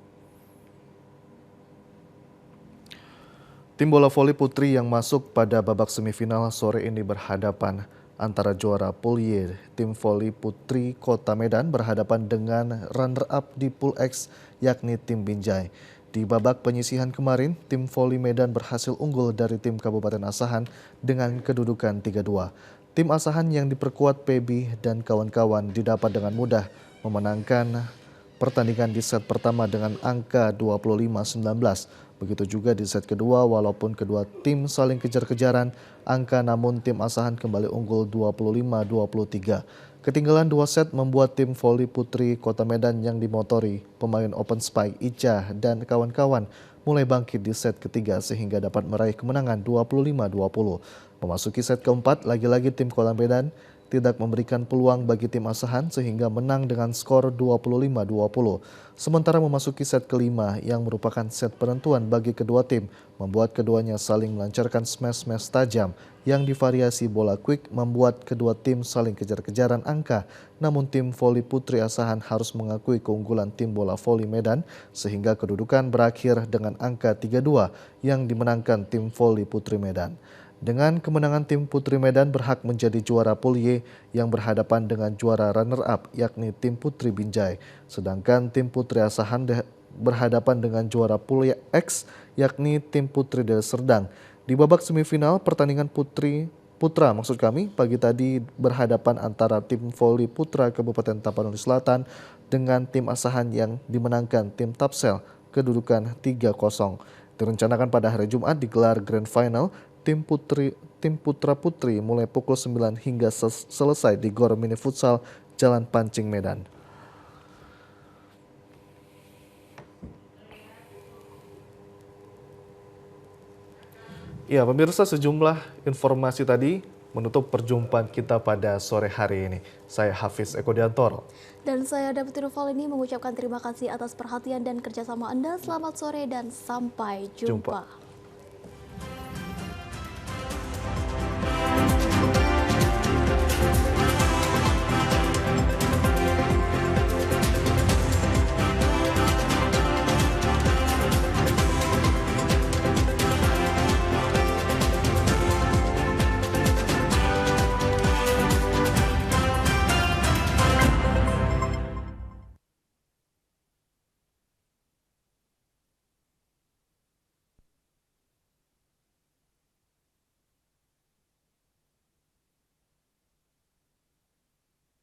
Speaker 1: Tim bola voli putri yang masuk pada babak semifinal sore ini berhadapan antara juara Pool Y, tim voli putri Kota Medan berhadapan dengan runner-up di Pool X yakni tim Binjai. Di babak penyisihan kemarin, tim voli Medan berhasil unggul dari tim Kabupaten Asahan dengan kedudukan 3-2. Tim Asahan yang diperkuat Pebi dan kawan-kawan didapat dengan mudah memenangkan pertandingan di set pertama dengan angka 25-19. Begitu juga di set kedua, walaupun kedua tim saling kejar-kejaran angka, namun tim Asahan kembali unggul 25-23. Ketinggalan 2 set membuat tim voli putri Kota Medan yang dimotori pemain Open Spike Ica dan kawan-kawan mulai bangkit di set ketiga sehingga dapat meraih kemenangan 25-20. Memasuki set keempat, lagi-lagi tim Kota Medan tidak memberikan peluang bagi tim Asahan sehingga menang dengan skor 25-20. Sementara memasuki set kelima yang merupakan set penentuan bagi kedua tim, membuat keduanya saling melancarkan smash-smash tajam yang divariasi bola quick membuat kedua tim saling kejar-kejaran angka. Namun tim voli putri Asahan harus mengakui keunggulan tim bola voli Medan sehingga kedudukan berakhir dengan angka 3-2 yang dimenangkan tim voli putri Medan. Dengan kemenangan tim Putri Medan berhak menjadi juara Pool Y yang berhadapan dengan juara runner-up yakni tim Putri Binjai. Sedangkan tim Putri Asahan berhadapan dengan juara Pool X yakni tim Putri Deli Serdang. Di babak semifinal pertandingan putra pagi tadi berhadapan antara tim voli putra Kabupaten Tapanuli Selatan dengan tim Asahan yang dimenangkan tim Tapsel kedudukan 3-0. Direncanakan pada hari Jumat digelar grand final. Tim putra-putri mulai pukul 9 hingga selesai di Gor Mini Futsal Jalan Pancing Medan. Ya, pemirsa, sejumlah informasi tadi menutup perjumpaan kita pada sore hari ini. Saya Hafiz Eko Diantoro.
Speaker 2: Dan saya David Novalini mengucapkan terima kasih atas perhatian dan kerjasama Anda. Selamat sore dan sampai jumpa.